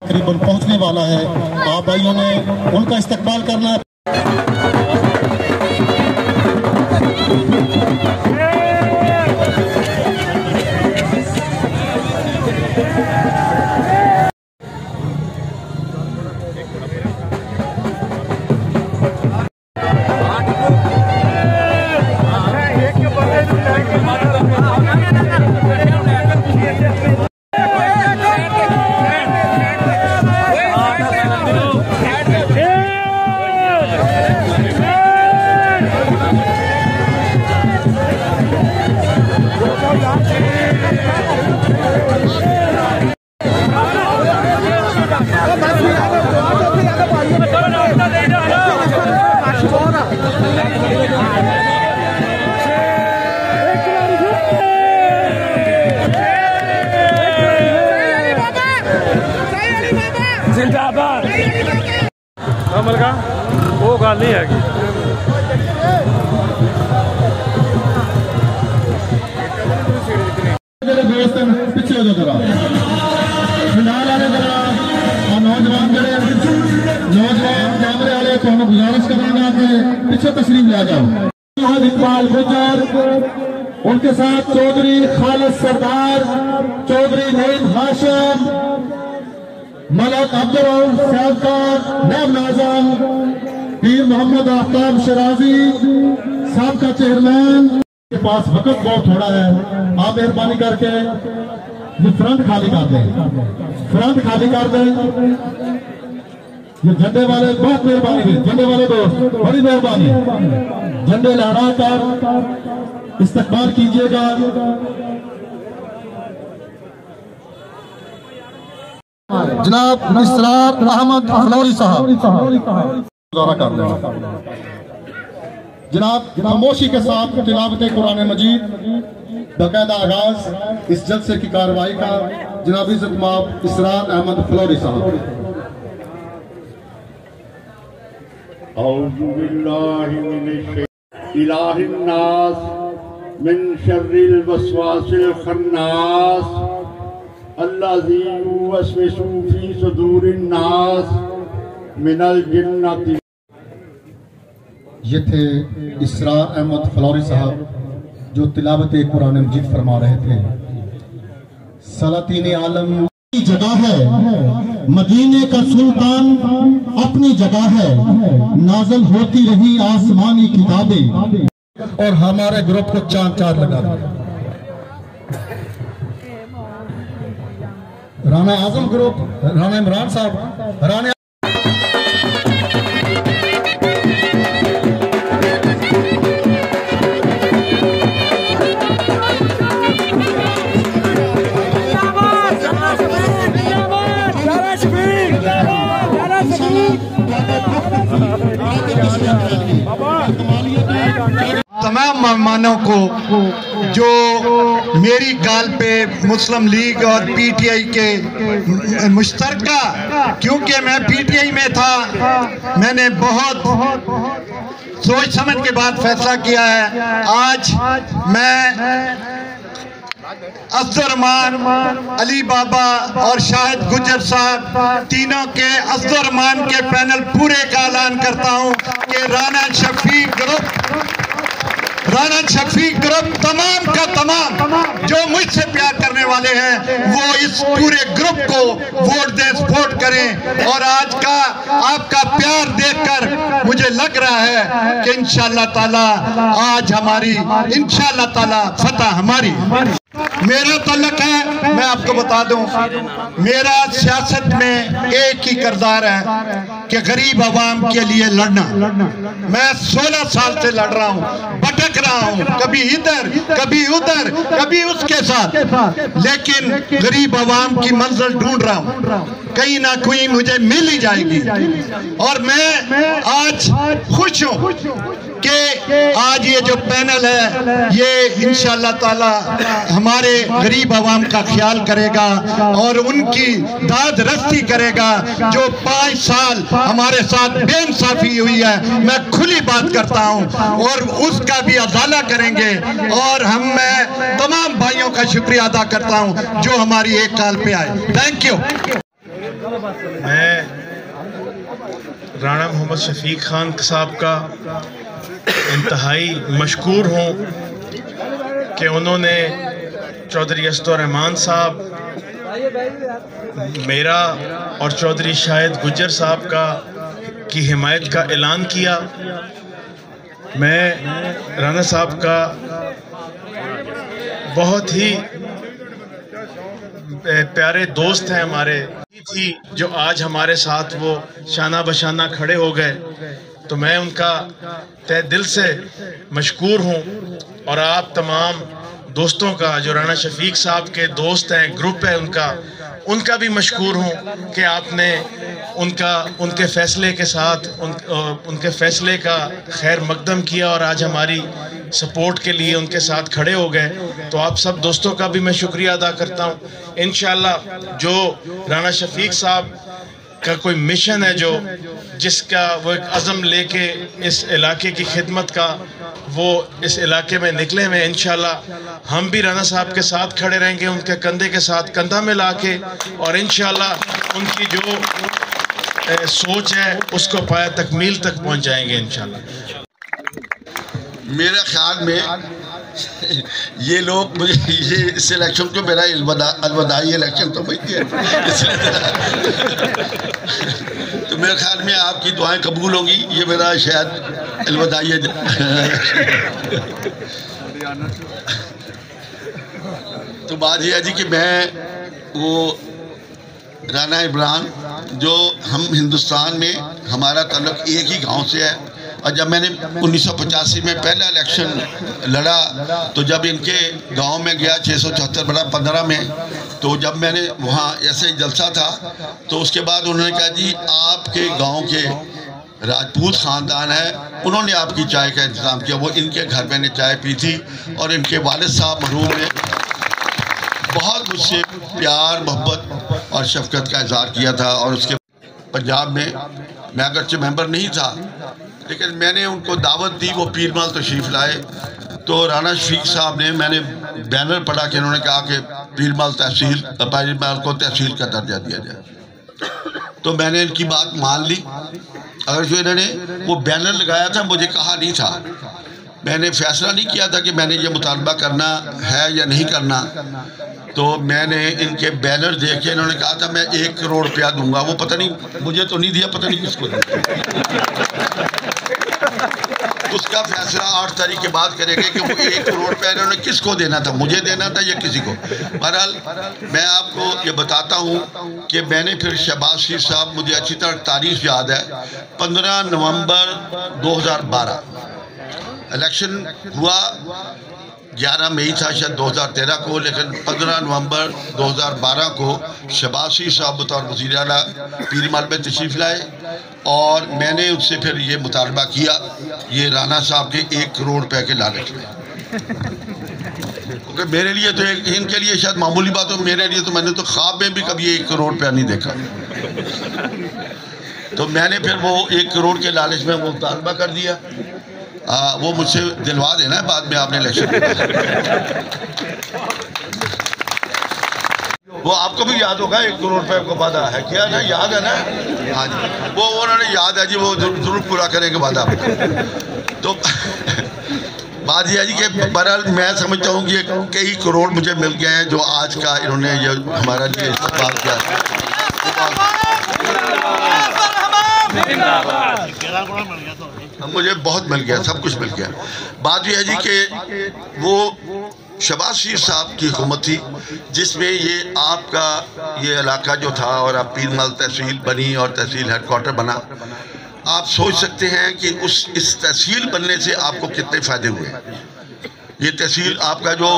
तकरीबन पहुंचने वाला है। आप भाइयों ने उनका इस्तकबाल करना है। कमल का वो गल नहीं हैगी। पिछले नौजवान कैमरे वाले को गुजारिश करेंगे कि पीछे तशरीफ ले जाओ। इकबाल गुजर, उनके साथ चौधरी खालिद सरदार, चौधरी नईम हाशिम, मलक अब्दुल साहबकार, नैब नाज़म, पीर मोहम्मद आफ्ताब शराजी साहब का चेयरमैन। के पास वक्त बहुत थोड़ा है, आप मेहरबानी करके ये फ्रंट खाली कर दें, फ्रंट खाली कर दें। ये झंडे वाले बहुत मेहरबानी, झंडे वाले दोस्त बड़ी मेहरबानी, झंडे लहरा कर इस्तकबाल कीजिएगा। जनाब इसरार अहमद फलौरी साहब कर लेना। जनाब खामोशी के साथ तिलावत कुरान मजीद बाकायदा आगाज इस जलसे की कार्रवाई का जनाब इज्जत माब इसरार अहमद फलौरी साहब। औज़ु बिल्लाहि मिनश इलाहिन्नास मिन शर्रिल वस्वासिल खन्नास अल्लज़ी युवस्विसु फी सुदूरिन नास मिनल जिन्नति। ये थे इसरार अहमद फलौरी साहब जो तिलावत कुरान मजीद फरमा रहे थे। सलातीन आलम की जगह है, मदीने का सुल्तान अपनी जगह है, नाज़िल होती रही आसमानी किताबें और हमारे ग्रुप को चांद चार लगा दिया। राना आजम ग्रुप, राना इमरान साहब, राना तमाम मेहमानों को जो मेरी कॉल पे मुस्लिम लीग और पीटीआई के मुश्तरका, क्योंकि मैं पीटीआई में था, मैंने बहुत सोच समझ के बाद फैसला किया है। आज मैं अब्दुर्रहमान, अली बाबा और शाहिद गुजर साहब तीनों के अब्दुर्रहमान के पैनल पूरे का ऐलान करता हूं कि राना शफीक ग्रुप तमाम का तमाम जो मुझसे प्यार करने वाले हैं वो इस पूरे ग्रुप को वोट दें, सपोर्ट करें। और आज का आपका प्यार देखकर मुझे लग रहा है कि इंशाअल्लाह ताला आज हमारी इंशाअल्लाह ताला फतह हमारी। मेरा तल्लक है, मैं आपको बता दूं, मेरा सियासत में एक ही किरदार है कि गरीब आवाम के लिए लड़ना। मैं 16 साल से लड़ रहा हूं, भटक रहा हूं, कभी इधर कभी उधर कभी उसके साथ, लेकिन गरीब आवाम की मंजिल ढूंढ रहा हूं, कहीं ना कहीं मुझे मिल ही जाएगी। और मैं आज खुश हूं कि आज ये जो पैनल है ये इंशाअल्लाह ताला हमारे गरीब आवाम का ख्याल करेगा और उनकी दाद रस्ती करेगा। जो 5 साल हमारे साथ बेइंसाफी हुई है, मैं खुली बात करता हूं, और उसका भी अदाला करेंगे। और मैं तमाम भाइयों का शुक्रिया अदा करता हूं जो हमारी एक कॉल पे आए। Thank you. मैं राणा मोहम्मद शफीक खान साहब का इंतहाई मशकूर हूँ कि उन्होंने चौधरी असदुर्रहमान साहब, मेरा और चौधरी शाहिद गुज्जर साहब की हिमायत का ऐलान किया। मैं राणा साहब का बहुत ही प्यारे दोस्त हैं हमारे, थी जो आज हमारे साथ वो शाना बशाना खड़े हो गए, तो मैं उनका तहे दिल से मशकूर हूँ। और आप तमाम दोस्तों का, जो राणा शफीक साहब के दोस्त हैं, ग्रुप है उनका भी मशकूर हूँ कि आपने उनके फ़ैसले के साथ उनके फ़ैसले का खैर मकदम किया और आज हमारी सपोर्ट के लिए उनके साथ खड़े हो गए। तो आप सब दोस्तों का भी मैं शुक्रिया अदा करता हूँ। इंशाल्लाह जो राणा शफीक साहब का कोई मिशन है, जिसका वो एक अज़म लेके इस इलाके की खिदमत का वो इस इलाके में निकले हुए, इंशाल्लाह हम भी राणा साहब के साथ खड़े रहेंगे, उनके कंधे के साथ कंधा मिला के, और इंशाल्लाह उनकी जो सोच है उसको पाया तकमील तक पहुंच जाएंगे इंशाल्लाह। मेरे ख्याल में ये लोग मुझे ये इस इलेक्शन को मेरा अलविदाई इलेक्शन तो वही है, तो मेरे ख्याल में आपकी दुआएं कबूल होंगी। ये मेरा शायद अलविदाई है। तो बात यह है जी कि मैं वो राना इमरान, जो हम हिंदुस्तान में हमारा ताल्लुक एक ही गांव से है, और जब मैंने 1985 में पहला इलेक्शन लड़ा तो जब इनके गांव में गया 674/15 में, तो जब मैंने वहाँ ऐसे ही जलसा था तो उसके बाद उन्होंने कहा जी आपके गांव के राजपूत ख़ानदान है, उन्होंने आपकी चाय का इंतज़ाम किया। वो इनके घर मैंने चाय पी थी और इनके वालिद साहब मरहूम ने बहुत मुझसे प्यार मोहब्बत और शफकत का इज़हार किया था। और उसके पंजाब में मैं अगरचे मेंबर नहीं था, लेकिन मैंने उनको दावत दी, वो पीरमाल तशरीफ़ लाए, तो राणा शफीक साहब ने, मैंने बैनर पढ़ा कि उन्होंने कहा कि पीरमाल को तहसील का दर्जा दिया जाए, तो मैंने इनकी बात मान ली। अगर जो इन्होंने वो बैनर लगाया था, मुझे कहा नहीं था, मैंने फैसला नहीं किया था कि मैंने ये मुतालबा करना है या नहीं करना, तो मैंने इनके बैनर देख के, इन्होंने कहा था मैं 1 करोड़ रुपया दूंगा, वो पता नहीं मुझे तो नहीं दिया, पता नहीं किसको दिया। उसका फैसला 8 तारीख के बाद करेंगे कि वो 1 करोड़ रुपया इन्होंने किसको देना था, मुझे देना था या किसी को। बहरहाल मैं आपको ये बताता हूँ कि मैंने फिर शहबाज शरीफ साहब, मुझे अच्छी तरह तारीख याद है, 15 नवंबर 2012 इलेक्शन हुआ, 11 मई था शायद 2013 को, लेकिन 15 नवंबर 2012 को शहबाज शरीफ साहब बतौर वज़ीर आला पीरमाल में तशरीफ़ लाए और मैंने उससे फिर ये मुतालबा किया, ये राणा साहब के 1 करोड़ रुपए के लालच में, क्योंकि मेरे लिए तो इनके लिए शायद मामूली बात हो, मेरे लिए तो मैंने तो ख्वाब में भी कभी 1 करोड़ रुपया नहीं देखा। तो मैंने फिर वो 1 करोड़ के लालच में वो मुतालबा कर दिया। वो मुझसे दिलवा देना है बाद में आपने इलेक्शन। वो आपको भी याद होगा 1 करोड़ रुपए को वादा है किया ना, याद है ना? हाँ जी, वो उन्होंने याद है जी, वो जरूर पूरा करेंगे वादा। तो बात यह है जी कि बहरहाल मैं समझता हूँ कि कई करोड़ मुझे मिल गए हैं, जो आज का इन्होंने ये हमारा लिए इस्तेमाल किया। मुझे बहुत मिल गया, सब कुछ मिल गया। बात यह है जी कि वो शहबाज शरीफ साहब की हुकूमत थी जिसमें ये आपका ये इलाका जो था, और अब पीरमाल तहसील बनी और तहसील हेडक्वार्टर बना। आप सोच सकते हैं कि इस तहसील बनने से आपको कितने फ़ायदे हुए। ये तहसील आपका जो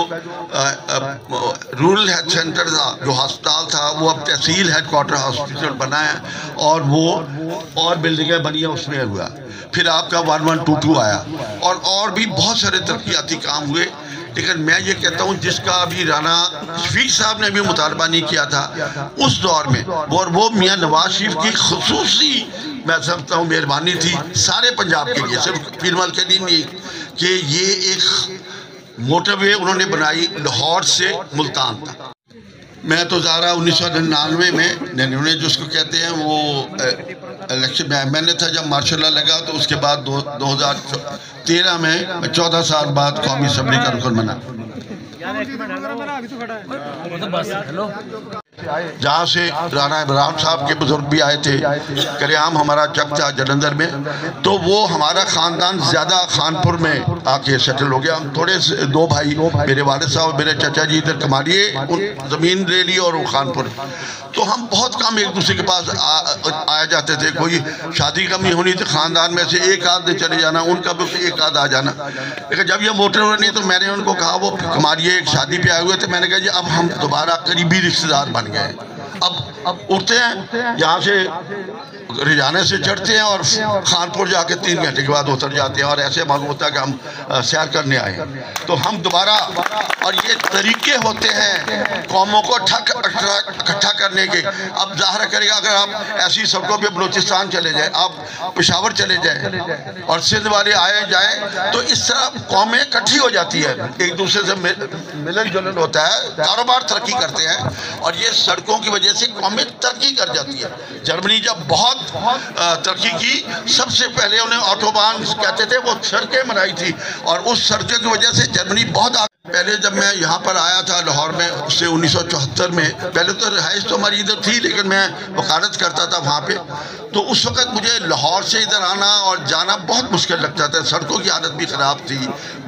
रूरल हेल्थ सेंटर था, जो अस्पताल था, वो अब तहसील हेडक्वार्टर हॉस्पिटल बना है और वो और बिल्डिंगें बनी हैं उसमें हुआ। फिर आपका 1122 आया और भी बहुत सारे तरक्याती काम हुए। लेकिन मैं ये कहता हूँ जिसका अभी राणा शफीक साहब ने भी मुतालबा नहीं किया था उस दौर में, और वो मियाँ नवाज शरीफ की खुसूसी मैं समझता हूँ मेहरबानी थी सारे पंजाब के लिए, सिर्फ पीरमाल के लिए नहीं, कि ये एक मोटरवे उन्होंने बनाई लाहौर से मुल्तान तक। मैं तो ज़ारा 1999 में 99 जिसको कहते हैं वो इलेक्शन में मैंने था जब मार्शल लॉ लगा, तो उसके बाद 2013 में 14 साल बाद कौमी असम्बली का रुकन बना, जहाँ से राना इब्राहिम साहब के बुजुर्ग भी आए थे। करेआम हमारा चक था जलंधर में, तो वो हमारा ख़ानदान ज़्यादा खानपुर में आके सेटल हो गया। हम थोड़े से 2 भाई, मेरे वालिद साहब और मेरे चाचा जी इधर कमालिए ज़मीन ले ली और वो खानपुर, तो हम बहुत कम एक दूसरे के पास आया जाते थे। कोई शादी कमी होनी तो ख़ानदान में से एक आध चले जाना, उनका भी एक आध आ जाना। लेकिन जब ये मोटर नहीं तो मैंने उनको कहा, वो कमालिए एक शादी पे आए हुए थे, मैंने कहा जी अब हम दोबारा करीबी रिश्तेदार बन गए, अब उठते हैं यहाँ से रिजाने से चढ़ते हैं और खानपुर जाके 3 घंटे के बाद उतर जाते हैं, और ऐसे मालूम होता है कि हम सैर करने आए हैं। तो हम दोबारा, और ये तरीके होते हैं कौमों को इकट्ठा करने के। अब ज़ाहिर करेगा अगर आप ऐसी सड़कों पे बलूचिस्तान चले जाए, आप पेशावर चले जाए और सिंध वाले आए जाए, तो इस तरह कौमें इकट्ठी हो जाती है, एक दूसरे से मिलन जुलन होता है, कारोबार तरक्की करते हैं, और ये सड़कों की वजह से कौमें तरक्की कर जाती है। जर्मनी जब बहुत तरक्की की, सबसे पहले उन्हें ऑटोबान कहते थे, वो सड़कें बनाई थी, और उस सड़कों की वजह से जर्मनी बहुत पहले जब मैं यहाँ पर आया था लाहौर में, उससे 1974 में, पहले तो रिहाइश तो हमारी इधर थी, लेकिन मैं वकालत करता था वहाँ पे, तो उस वक़्त मुझे लाहौर से इधर आना और जाना बहुत मुश्किल लगता था। सड़कों की हालत भी ख़राब थी,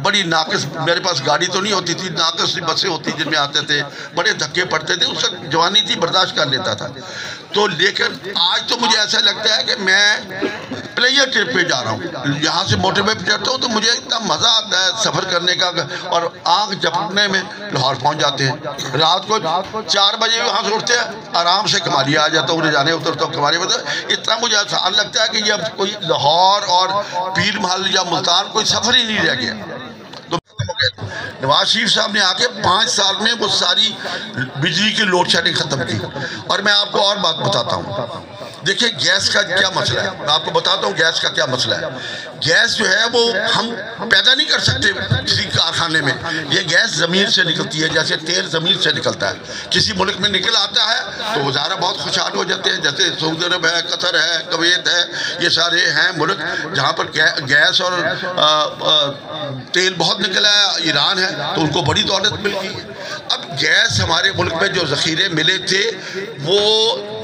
बड़ी नाकस, मेरे पास गाड़ी तो नहीं होती थी, नाकस बसें होती जिनमें आते थे, बड़े धक्के पड़ते थे। उस वक्त जवानी थी, बर्दाश्त कर लेता था। तो लेकिन आज तो मुझे ऐसा लगता है कि मैं प्लेयर ट्रिप पे जा रहा हूँ, यहाँ से मोटरवे पे चढ़ता हूँ तो मुझे इतना मज़ा आता है सफ़र करने का, और आँख झपकने में लाहौर पहुँच जाते हैं। रात को 4 बजे वहाँ से उठते हैं, आराम से कमालिया आ जाता हूँ, जाने उतरता हूँ कमालिया। मतलब इतना मुझे आसान लगता है कि ये अब कोई लाहौर और पीर महल या मुल्तान कोई सफ़र ही नहीं रह गया। तो नवाज शरीफ साहब ने आके 5 साल में वो सारी बिजली की लोड शेडिंग ख़त्म की। और मैं आपको और बात बताता हूँ, देखिए गैस का क्या मसला है, मैं आपको बताता हूँ गैस का क्या मसला है। गैस जो है वो हम पैदा नहीं कर सकते किसी कारखाने में, ये गैस ज़मीन से निकलती है, जैसे तेल ज़मीन से निकलता है। किसी मुल्क में निकल आता है तो वज़ारा बहुत खुशहाल हो जाते हैं, जैसे सऊदी अरब है, कतर है, कुवैत है, ये सारे हैं मुल्क जहाँ पर गैस और तेल बहुत निकला है। ईरान है तो उनको बड़ी दौलत मिल गई। अब गैस हमारे मुल्क में जो ज़ख़ीरे मिले थे वो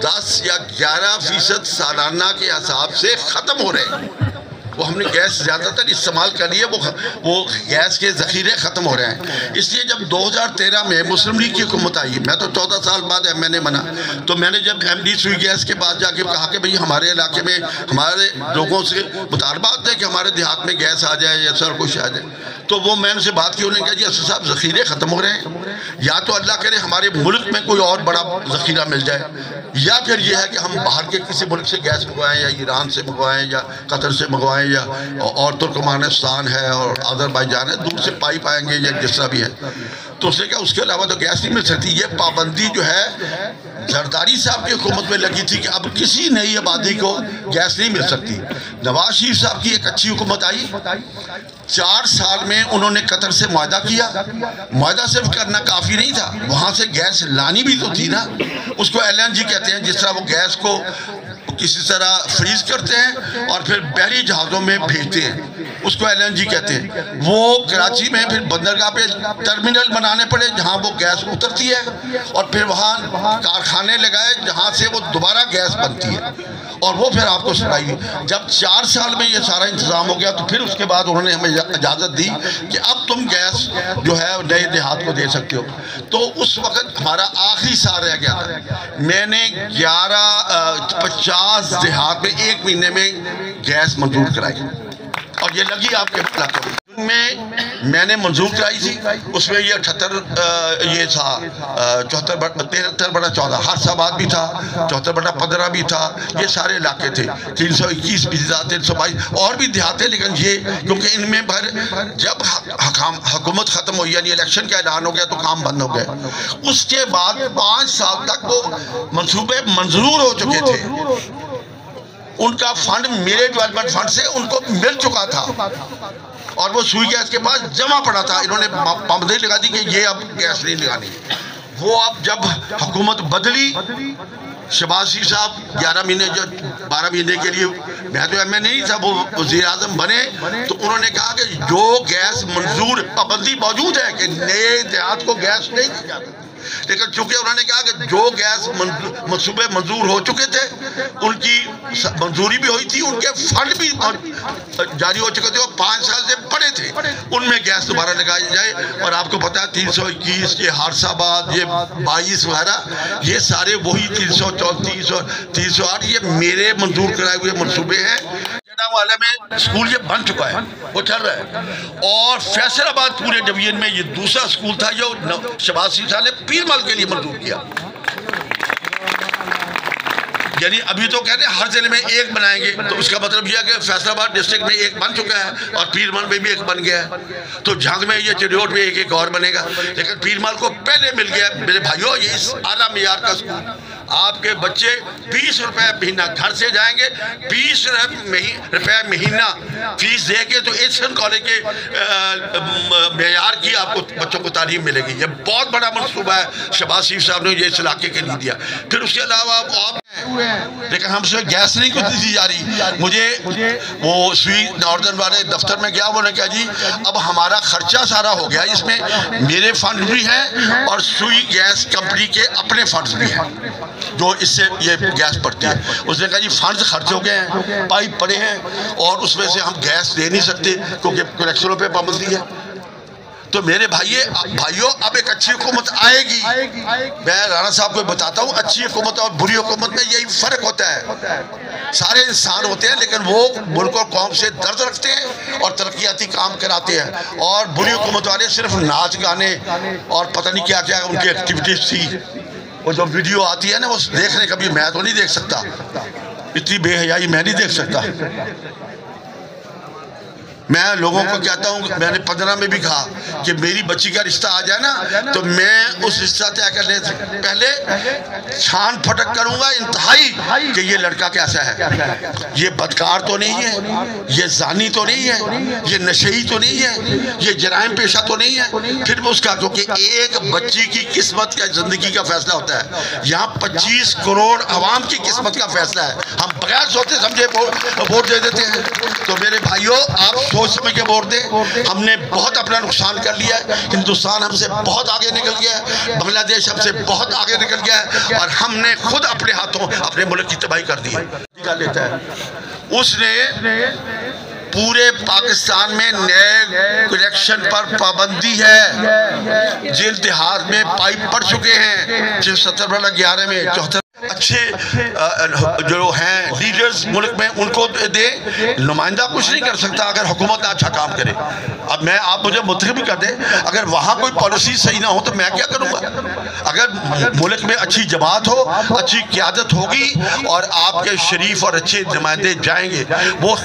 10 या 11% सालाना के हिसाब से ख़त्म हो रहे हैं। वो हमने गैस ज़्यादातर इस्तेमाल कर ली है, वो गैस के ज़ख़ीरे ख़त्म हो रहे हैं। इसलिए जब 2013 में मुस्लिम लीग की हुकूमत आई, मैं तो 14 साल बाद MNA बना, तो मैंने जब MD सुई गैस के पास जाके कहा कि भाई हमारे इलाके में हमारे लोगों से मुतालबात है कि हमारे देहात में गैस आ जाए या सर कुछ आ जाए, तो वो मैंने से बात की, उन्होंने कहा जी असद साहब ज़ख़ीरे ख़त्म हो रहे हैं, या तो अल्लाह करे हमारे मुल्क में कोई और बड़ा ज़ख़ीरा मिल जाए, या फिर यह है कि हम बाहर के किसी मुल्क से गैस मंगवाएं, या ईरान से मंगवाएं, या कतर से मंगवाएं, या और तुर्कमानिस्तान है और अज़रबैजान है, दूर से पाइप आएंगे या जिस तरह भी है। तो उसने कहा उसके अलावा तो गैस नहीं मिल सकती। ये पाबंदी जो है जरदारी साहब की हुकूमत में लगी थी कि अब किसी नई आबादी को गैस नहीं मिल सकती। नवाज शरीफ साहब की एक अच्छी हुकूमत आई, 4 साल में उन्होंने कतर से मुआहदा किया। मुआहदा सिर्फ करना काफ़ी नहीं था, वहाँ से गैस लानी भी तो थी ना। उसको LNG कहते हैं, जिस तरह वो गैस को किसी तरह फ्रीज करते हैं और फिर बहरी जहाज़ों में भेजते हैं, उसको LNG कहते हैं। वो कराची में फिर बंदरगाह पे टर्मिनल बनाने पड़े जहाँ वो गैस उतरती है, और फिर वहाँ कारखाने लगाए जहाँ से वो दोबारा गैस बनती है, और वो फिर आपको सप्लाई। जब 4 साल में ये सारा इंतज़ाम हो गया तो फिर उसके बाद उन्होंने हमें इजाज़त दी कि अब तुम गैस जो है नए देहात को दे सकते हो। तो उस वक़्त हमारा आखिरी साल रह गया था। मैंने 50 देहात में 1 महीने में गैस मंजूर कराई, और ये लगी आपके इलाके में मैंने मंजूर कराई थी। उसमें ये 78 ये था 73/14 हरसाबाद भी था, 74/15 भी था, ये सारे इलाके थे। 321 भी था, 322 और भी देहाते, लेकिन ये क्योंकि इनमें भर जब हुकूमत ख़त्म हुई यानी इलेक्शन का ऐलान हो गया तो काम बंद हो गया। उसके बाद 5 साल तक वो मंसूबे मंजूर हो चुके थे, उनका फंड मेरे डेवलपमेंट फंड से उनको मिल चुका था, और वो सुई गैस के पास जमा पड़ा था। इन्होंने पाबंदी लगा दी कि ये अब गैस नहीं लगानी। वो अब जब हुकूमत बदली, शहबाज साहब 11 महीने जो 12 महीने के लिए, मैं तो एमए नहीं था, वो वज़ीर आज़म बने, तो उन्होंने कहा कि जो गैस मंजूर, पाबंदी मौजूद है कि नए देहात को गैस नहीं दी जाती, लेकिन चूंकि उन्होंने कहा कि जो गैस मनसूबे मंजूर हो चुके थे उनकी मंजूरी भी हुई थी, उनके फंड भी जारी हो चुके थे और 5 साल से पड़े थे, उनमें गैस दोबारा लगाई जाए। और आपको पता है 321 ये हादसाबाद, ये 22 वगैरह, ये सारे वही 334 और 308 ये मेरे मंजूर कराए हुए मनसूबे हैं। वाले में स्कूल ये बन चुका है, वो चल रहा है। और फैसलाबाद पूरे डिवीजन में ये दूसरा स्कूल था जो शहबाज साहब ने पीरमल के लिए मंजूर किया। यानी अभी तो कहते हैं हर जिले में एक बनाएंगे, तो उसका मतलब यह है कि फैसलाबाद डिस्ट्रिक्ट में एक बन चुका है और पीरमल में भी एक बन गया है, तो झांग में ये चिड़ियोट में एक और बनेगा। लेकिन पीरमल को पहले मिल गया। मेरे भाइयों, ये इस आला मियार का स्कूल, आपके बच्चे 20 रुपए महीना घर से जाएंगे, 20 रुपए महीना फीस दे के तो एशियन कॉलेज के मेयार की आपको बच्चों को तालीम मिलेगी। ये बहुत बड़ा मनसूबा है शहबाज साहब ने ये इस इलाके के लिए दिया। फिर उसके अलावा आप लेकिन हमसे गैस नहीं कुछ दी जा रही। मुझे वो सुई नॉर्दर्न वाले दफ्तर में गया, उन्होंने कहा जी अब हमारा खर्चा सारा हो गया, इसमें मेरे फंड भी हैं और सुई गैस कंपनी के अपने फंड्स भी हैं जो इससे ये गैस पड़ती है। उसने कहा जी फंड्स खर्च हो गए हैं, पाइप पड़े हैं और उसमें से हम गैस दे नहीं सकते क्योंकि कनेक्शनों पे पाबंदी है। तो मेरे भाइयों अब एक अच्छी हुकूमत आएगी। मैं राणा साहब को बताता हूँ, अच्छी हुकूमत और बुरी हुकूमत में यही फर्क होता है। सारे इंसान होते हैं लेकिन वो मुल्क और कौम से दर्द रखते हैं और तरक्याती काम कराते हैं, और बुरी हुकूमत वाले सिर्फ नाच गाने और पता नहीं क्या क्या उनकी एक्टिविटीज थी। वो जो वीडियो आती है ना, वो देखने कभी मैं तो नहीं देख सकता, इतनी बेहयाई मैं नहीं देख सकता। मैं लोगों को कहता हूँ, मैंने 15 में भी कहा कि मेरी बच्ची का रिश्ता आ जाए ना तो मैं उस रिश्ता तय करने से पहले छान फटक करूंगा इंतहाई कि ये लड़का कैसा है, ये बदकार तो नहीं है, ये जानी तो नहीं है, ये नशेई तो नहीं है, ये जराइम पेशा तो नहीं है। फिर उसका, क्योंकि एक बच्ची की किस्मत का जिंदगी का फैसला होता है। यहाँ 25 करोड़ आवाम की किस्मत का फैसला है। हम बगैर सोचे समझे वोट दे देते हैं। तो मेरे भाइयों, आप सोच समझ के वोट दें। हमने बहुत अपना नुकसान कर लिया है, हिंदुस्तान हमसे बहुत आगे निकल गया है, बांग्लादेश हमसे बहुत आगे निकल गया है और हमने खुद अपने हाथों अपने मुल्क की तबाही कर दी है। लेता है उसने पूरे पाकिस्तान में नए कनेक्शन पर पाबंदी है। जिन देहात में पाइप पड़ चुके हैं 17/11 में 74 अच्छे जो हैं लीडर्स मुल्क में, उनको दे। नुमाइंदा कुछ नहीं कर सकता अगर हुकूमत अच्छा काम करे। अब मैं, आप मुझे मुतलब भी कर दें, अगर वहाँ कोई पॉलिसी सही ना हो तो मैं क्या करूँगा। अगर मुल्क में अच्छी जमात हो, अच्छी क़यादत होगी और आपके शरीफ और अच्छे नुमाइंदे जाएंगे, वो